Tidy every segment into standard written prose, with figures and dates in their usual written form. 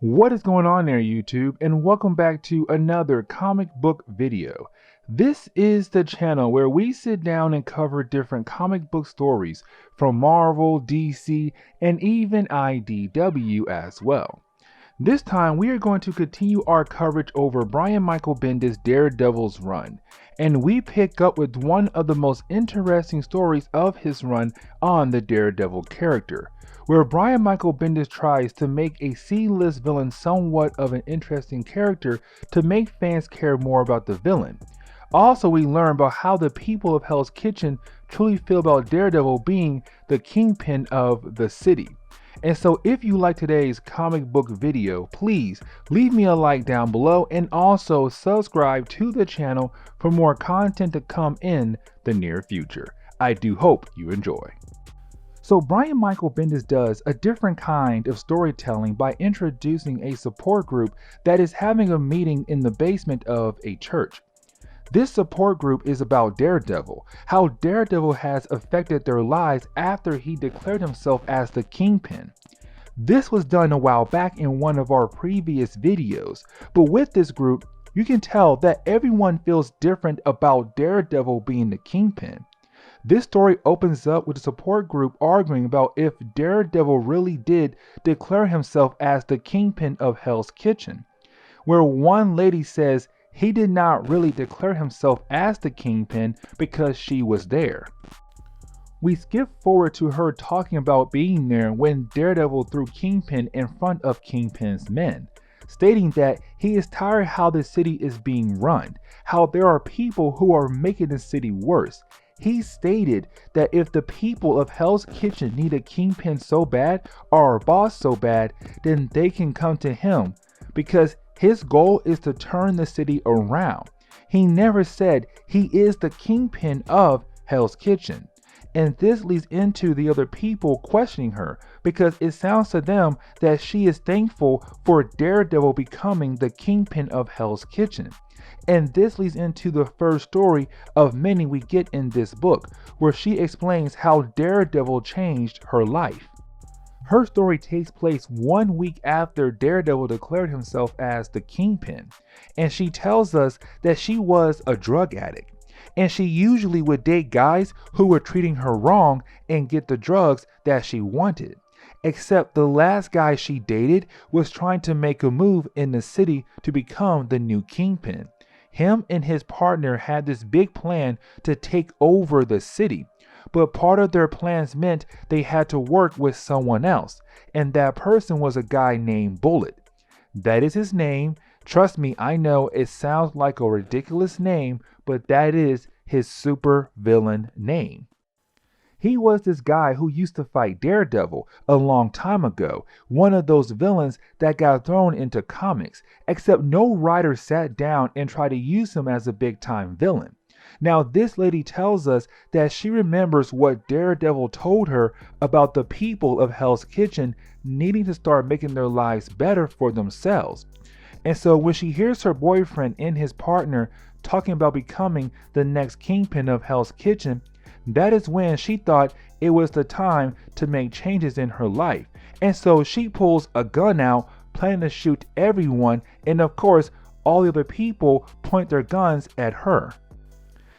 What is going on there, YouTube, and welcome back to another comic book video. This is the channel where we sit down and cover different comic book stories from Marvel, DC, and even IDW as well. This time we are going to continue our coverage over Brian Michael Bendis Daredevil's run, and we pick up with one of the most interesting stories of his run on the Daredevil character, where Brian Michael Bendis tries to make a C-list villain somewhat of an interesting character to make fans care more about the villain. Also, we learn about how the people of Hell's Kitchen truly feel about Daredevil being the kingpin of the city. And so if you like today's comic book video, please leave me a like down below and also subscribe to the channel for more content to come in the near future. I do hope you enjoy. So Brian Michael Bendis does a different kind of storytelling by introducing a support group that is having a meeting in the basement of a church. This support group is about Daredevil, how Daredevil has affected their lives after he declared himself as the Kingpin. This was done a while back in one of our previous videos, but with this group, you can tell that everyone feels different about Daredevil being the Kingpin. This story opens up with the support group arguing about if Daredevil really did declare himself as the Kingpin of Hell's Kitchen, where one lady says he did not really declare himself as the Kingpin because she was there. We skip forward to her talking about being there when Daredevil threw Kingpin in front of Kingpin's men, stating that he is tired how the city is being run, how there are people who are making the city worse. He stated that if the people of Hell's Kitchen need a Kingpin so bad or a boss so bad, then they can come to him because his goal is to turn the city around. He never said he is the Kingpin of Hell's Kitchen. And this leads into the other people questioning her because it sounds to them that she is thankful for Daredevil becoming the Kingpin of Hell's Kitchen. And this leads into the first story of many we get in this book, where she explains how Daredevil changed her life. Her story takes place 1 week after Daredevil declared himself as the Kingpin, and she tells us that she was a drug addict, and she usually would date guys who were treating her wrong and get the drugs that she wanted. Except the last guy she dated was trying to make a move in the city to become the new Kingpin. Him and his partner had this big plan to take over the city, but part of their plans meant they had to work with someone else, and that person was a guy named Bullet. That is his name. Trust me, I know it sounds like a ridiculous name, but that is his super villain name. He was this guy who used to fight Daredevil a long time ago, one of those villains that got thrown into comics, except no writer sat down and tried to use him as a big time villain. Now this lady tells us that she remembers what Daredevil told her about the people of Hell's Kitchen needing to start making their lives better for themselves. And so when she hears her boyfriend and his partner talking about becoming the next Kingpin of Hell's Kitchen, that is when she thought it was the time to make changes in her life. And so she pulls a gun out, planning to shoot everyone, and of course all the other people point their guns at her.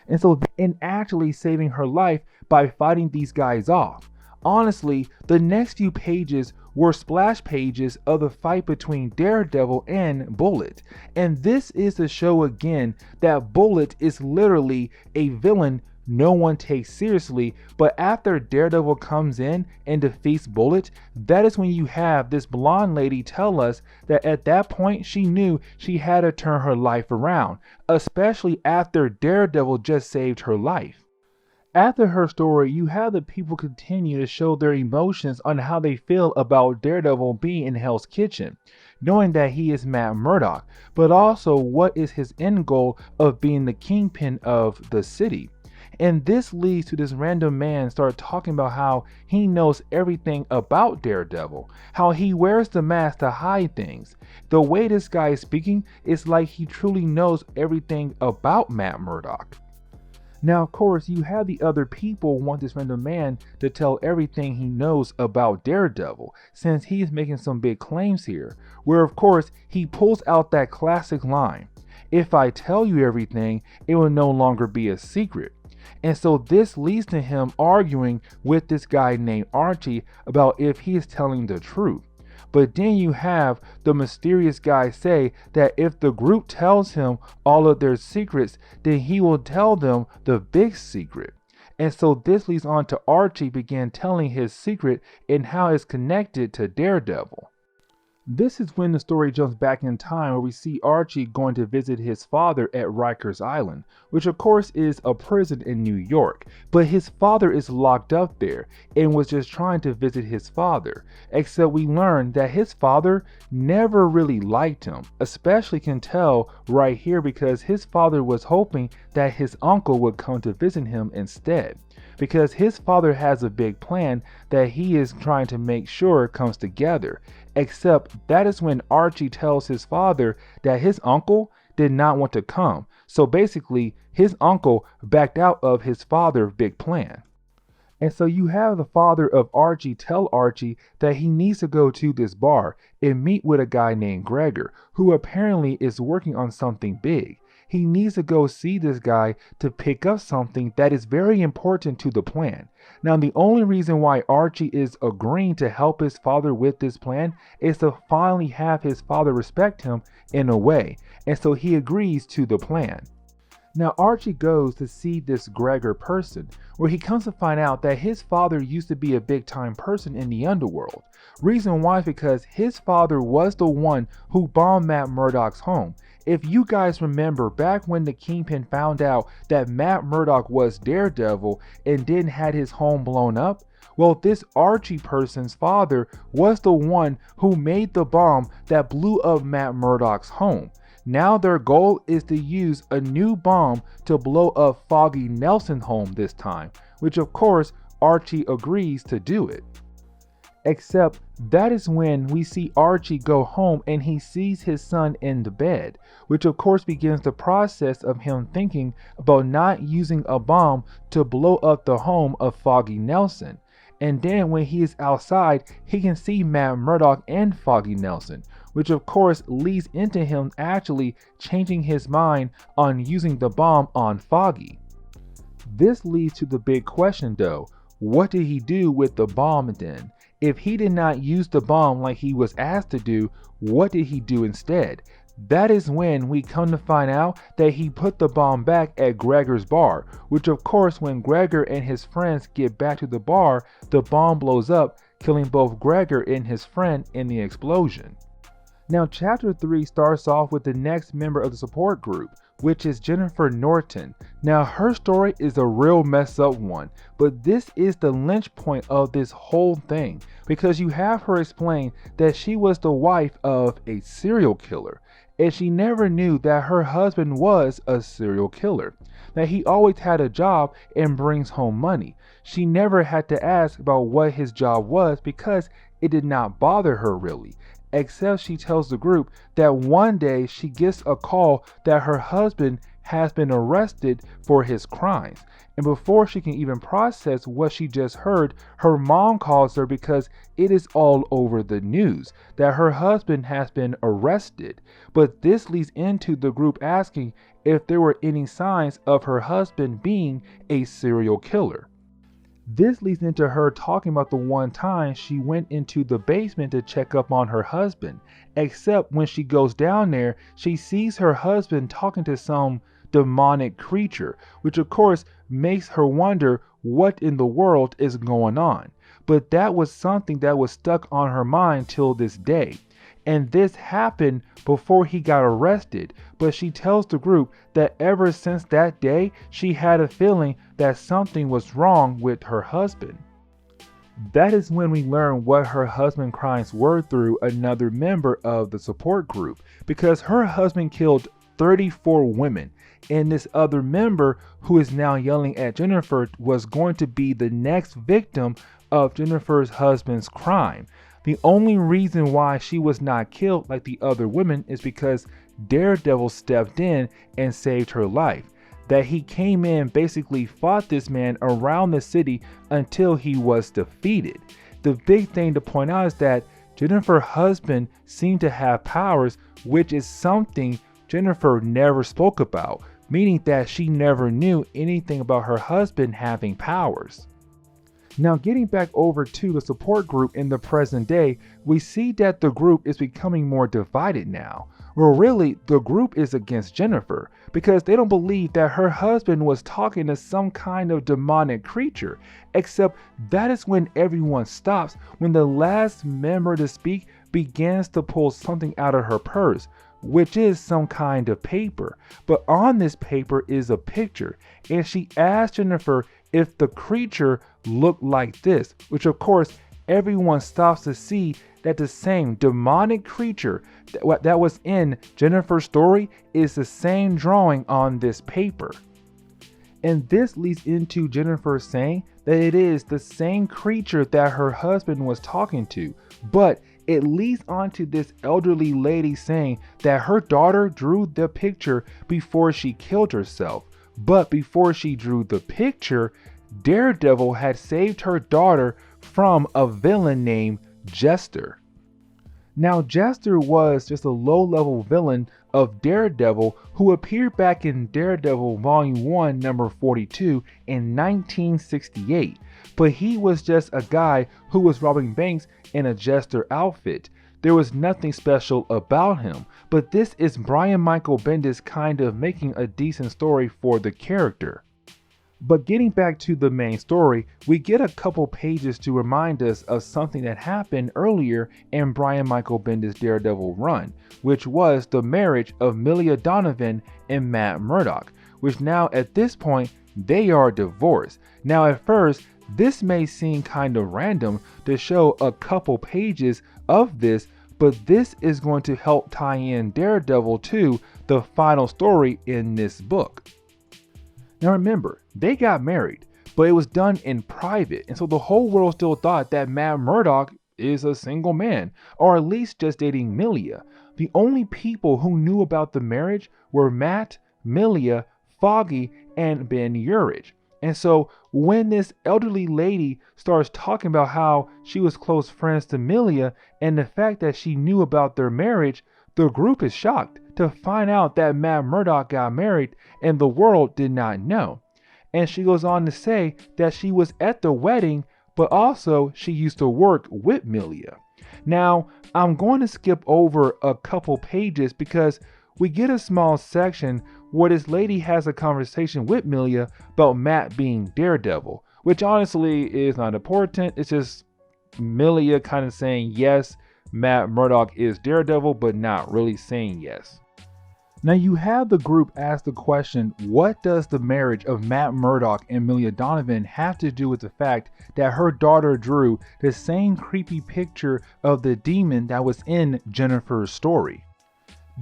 And so in actually saving her life by fighting these guys off. Honestly, the next few pages were splash pages of the fight between Daredevil and Bullet. And this is to show again that Bullet is literally a villain no one takes seriously, but after Daredevil comes in and defeats Bullet, that is when you have this blonde lady tell us that at that point she knew she had to turn her life around, especially after Daredevil just saved her life. After her story, you have the people continue to show their emotions on how they feel about Daredevil being in Hell's Kitchen, knowing that he is Matt Murdock, but also what is his end goal of being the Kingpin of the city. And this leads to this random man start talking about how he knows everything about Daredevil, how he wears the mask to hide things. The way this guy is speaking is like he truly knows everything about Matt Murdock. Now, of course, you have the other people want this random man to tell everything he knows about Daredevil, since he's making some big claims here, where of course he pulls out that classic line, "If I tell you everything, it will no longer be a secret." And so this leads to him arguing with this guy named Archie about if he is telling the truth. But then you have the mysterious guy say that if the group tells him all of their secrets, then he will tell them the big secret. And so this leads on to Archie begin telling his secret and how it's connected to Daredevil. This is when the story jumps back in time where we see Archie going to visit his father at Rikers Island, which of course is a prison in New York, but his father is locked up there and was just trying to visit his father, except we learn that his father never really liked him, especially can tell right here because his father was hoping that his uncle would come to visit him instead, because his father has a big plan that he is trying to make sure comes together. Except that is when Archie tells his father that his uncle did not want to come. So basically, his uncle backed out of his father's big plan. And so you have the father of Archie tell Archie that he needs to go to this bar and meet with a guy named Gregor, who apparently is working on something big. He needs to go see this guy to pick up something that is very important to the plan. Now, the only reason why Archie is agreeing to help his father with this plan is to finally have his father respect him in a way, and so he agrees to the plan. Now, Archie goes to see this Gregor person, where he comes to find out that his father used to be a big time person in the underworld. Reason why is because his father was the one who bombed Matt Murdock's home. If you guys remember back when the Kingpin found out that Matt Murdock was Daredevil and then had his home blown up, well, this Archie person's father was the one who made the bomb that blew up Matt Murdock's home. Now their goal is to use a new bomb to blow up Foggy Nelson's home this time, which of course Archie agrees to do it. Except that is when we see Archie go home and he sees his son in the bed, which of course begins the process of him thinking about not using a bomb to blow up the home of Foggy Nelson. And then when he is outside, he can see Matt Murdock and Foggy Nelson, which of course leads into him actually changing his mind on using the bomb on Foggy. This leads to the big question though, what did he do with the bomb then? If he did not use the bomb like he was asked to do, what did he do instead? That is when we come to find out that he put the bomb back at Gregor's bar, which of course when Gregor and his friends get back to the bar, the bomb blows up, killing both Gregor and his friend in the explosion. Now chapter 3 starts off with the next member of the support group, which is Jennifer Norton. Now her story is a real mess up one, but this is the lynch point of this whole thing, because you have her explain that she was the wife of a serial killer, and she never knew that her husband was a serial killer, that he always had a job and brings home money. She never had to ask about what his job was because it did not bother her really. Except she tells the group that one day she gets a call that her husband has been arrested for his crimes. And before she can even process what she just heard, her mom calls her because it is all over the news that her husband has been arrested. But this leads into the group asking if there were any signs of her husband being a serial killer. This leads into her talking about the one time she went into the basement to check up on her husband, except when she goes down there, she sees her husband talking to some demonic creature, which of course makes her wonder what in the world is going on. But that was something that was stuck on her mind till this day. And this happened before he got arrested, but she tells the group that ever since that day, she had a feeling that something was wrong with her husband. That is when we learn what her husband's crimes were through another member of the support group, because her husband killed 34 women, and this other member who is now yelling at Jennifer was going to be the next victim of Jennifer's husband's crime. The only reason why she was not killed like the other women is because Daredevil stepped in and saved her life. that he came in, basically fought this man around the city until he was defeated. The big thing to point out is that Jennifer's husband seemed to have powers, which is something Jennifer never spoke about, meaning that she never knew anything about her husband having powers. Now, getting back over to the support group in the present day, we see that the group is becoming more divided now. Well, really, the group is against Jennifer because they don't believe that her husband was talking to some kind of demonic creature, except that is when everyone stops when the last member to speak begins to pull something out of her purse, which is some kind of paper. But on this paper is a picture, and she asks Jennifer if the creature looked like this, which of course everyone stops to see that the same demonic creature that was in Jennifer's story is the same drawing on this paper. And this leads into Jennifer saying that it is the same creature that her husband was talking to, but it leads on to this elderly lady saying that her daughter drew the picture before she killed herself. But before she drew the picture, Daredevil had saved her daughter from a villain named Jester. Now, Jester was just a low-level villain of Daredevil who appeared back in Daredevil Volume 1, number 42 in 1968. But he was just a guy who was robbing banks in a Jester outfit. There was nothing special about him, but this is Brian Michael Bendis kind of making a decent story for the character. But getting back to the main story, we get a couple pages to remind us of something that happened earlier in Brian Michael Bendis' Daredevil run, which was the marriage of Millia Donovan and Matt Murdock, which now at this point, they are divorced. Now at first, this may seem kind of random to show a couple pages of this, but this is going to help tie in Daredevil to the final story in this book. Now remember, they got married, but it was done in private, and so the whole world still thought that Matt Murdock is a single man, or at least just dating Millia. The only people who knew about the marriage were Matt, Millia, Foggy, and Ben Urich. And so when this elderly lady starts talking about how she was close friends to Millia and the fact that she knew about their marriage, the group is shocked to find out that Matt Murdock got married and the world did not know. And she goes on to say that she was at the wedding, but also she used to work with Millia. Now, I'm going to skip over a couple pages because we get a small section where this lady has a conversation with Millia about Matt being Daredevil, which honestly is not important. It's just Millia kind of saying yes, Matt Murdock is Daredevil, but not really saying yes. Now you have the group ask the question, what does the marriage of Matt Murdock and Millia Donovan have to do with the fact that her daughter drew the same creepy picture of the demon that was in Jennifer's story?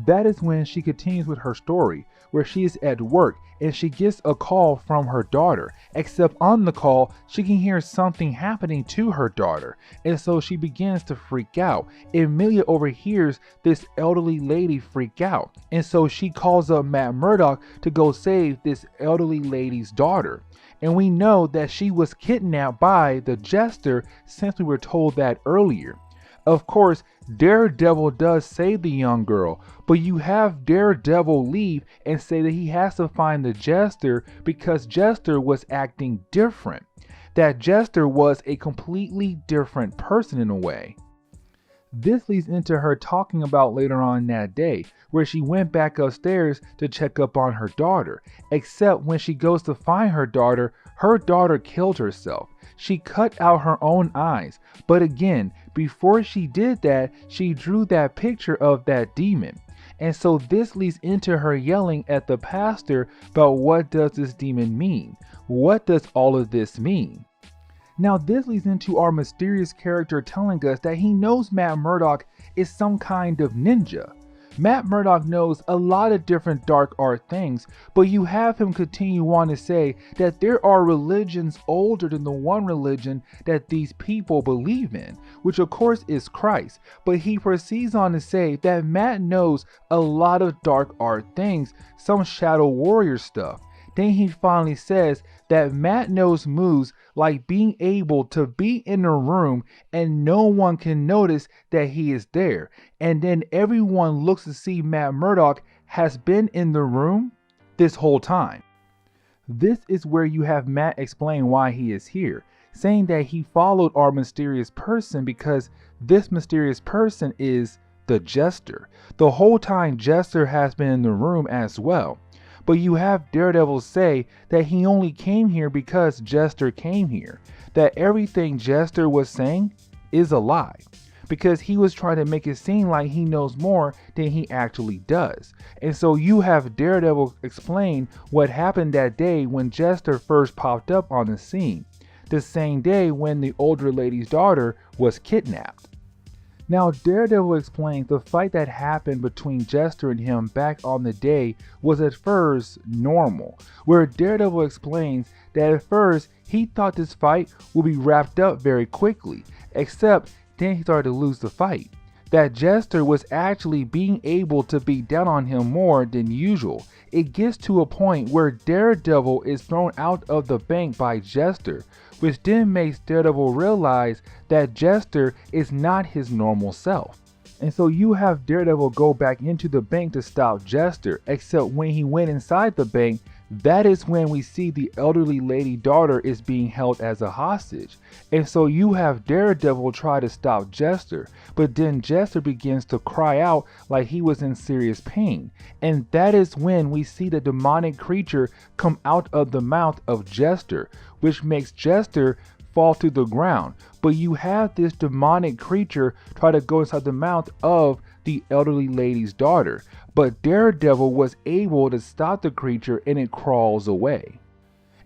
That is when she continues with her story, where she is at work and she gets a call from her daughter, except on the call, she can hear something happening to her daughter, and so she begins to freak out. And Millia overhears this elderly lady freak out, and so she calls up Matt Murdock to go save this elderly lady's daughter. And we know that she was kidnapped by the Jester since we were told that earlier. Of course, Daredevil does save the young girl, but you have Daredevil leave and say that he has to find the Jester because Jester was acting different. That Jester was a completely different person in a way. This leads into her talking about later on that day, where she went back upstairs to check up on her daughter, except when she goes to find her daughter killed herself. She cut out her own eyes, but again, before she did that, she drew that picture of that demon. And so this leads into her yelling at the pastor about what does this demon mean? What does all of this mean? Now this leads into our mysterious character telling us that he knows Matt Murdock is some kind of ninja. Matt Murdock knows a lot of different dark art things, but you have him continue on to say that there are religions older than the one religion that these people believe in, which of course is Christ. But he proceeds on to say that Matt knows a lot of dark art things, some Shadow Warrior stuff. then he finally says that Matt knows moves like being able to be in a room and no one can notice that he is there. And then everyone looks to see Matt Murdock has been in the room this whole time. This is where you have Matt explain why he is here, saying that he followed our mysterious person because this mysterious person is the Jester. The whole time Jester has been in the room as well. But you have Daredevil say that he only came here because Jester came here. That everything Jester was saying is a lie. Because he was trying to make it seem like he knows more than he actually does. And so you have Daredevil explain what happened that day when Jester first popped up on the scene. The same day when the older lady's daughter was kidnapped. Now Daredevil explains the fight that happened between Jester and him back on the day was at first normal, where Daredevil explains that at first he thought this fight would be wrapped up very quickly, except then he started to lose the fight. That Jester was actually being able to beat down on him more than usual. It gets to a point where Daredevil is thrown out of the bank by Jester, which then makes Daredevil realize that Jester is not his normal self. And so you have Daredevil go back into the bank to stop Jester, except when he went inside the bank, that is when we see the elderly lady daughter is being held as a hostage. And so you have Daredevil try to stop Jester, but then Jester begins to cry out like he was in serious pain. And that is when we see the demonic creature come out of the mouth of Jester, which makes Jester fall to the ground. But you have this demonic creature try to go inside the mouth of the elderly lady's daughter. But Daredevil was able to stop the creature and it crawls away.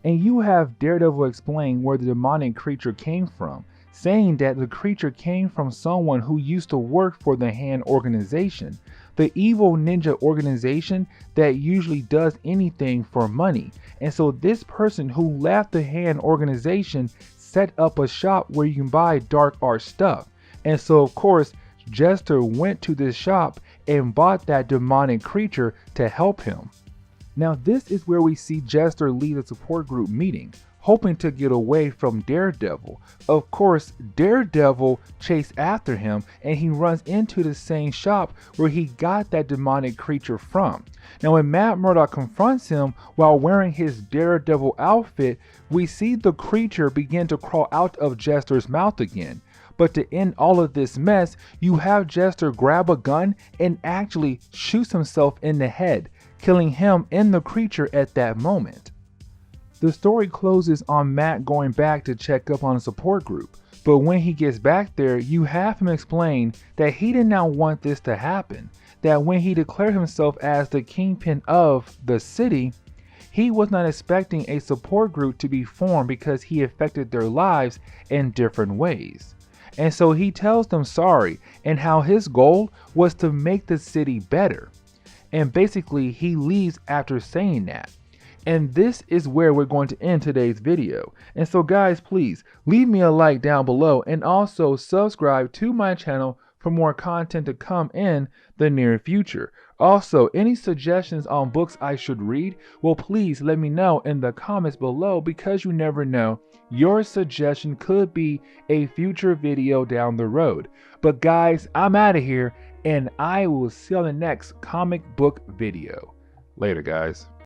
And you have Daredevil explain where the demonic creature came from, saying that the creature came from someone who used to work for the Hand organization, the evil ninja organization that usually does anything for money. And so this person who left the Hand organization set up a shop where you can buy dark art stuff. And so of course Jester went to this shop and bought that demonic creature to help him. Now this is where we see Jester lead a support group meeting, hoping to get away from Daredevil. Of course, Daredevil chased after him and he runs into the same shop where he got that demonic creature from. Now when Matt Murdock confronts him while wearing his Daredevil outfit, we see the creature begin to crawl out of Jester's mouth again. But to end all of this mess, you have Jester grab a gun and actually shoots himself in the head, killing him and the creature at that moment. The story closes on Matt going back to check up on a support group, but when he gets back there, you have him explain that he did not want this to happen, that when he declared himself as the kingpin of the city, he was not expecting a support group to be formed because he affected their lives in different ways. And so he tells them sorry and how his goal was to make the city better. And basically he leaves after saying that. And this is where we're going to end today's video. And so guys, please leave me a like down below and also subscribe to my channel for more content to come in the near future. Also, any suggestions on books I should read, well please let me know in the comments below, because you never know, your suggestion could be a future video down the road. But guys, I'm out of here and I will see you on the next comic book video. Later guys.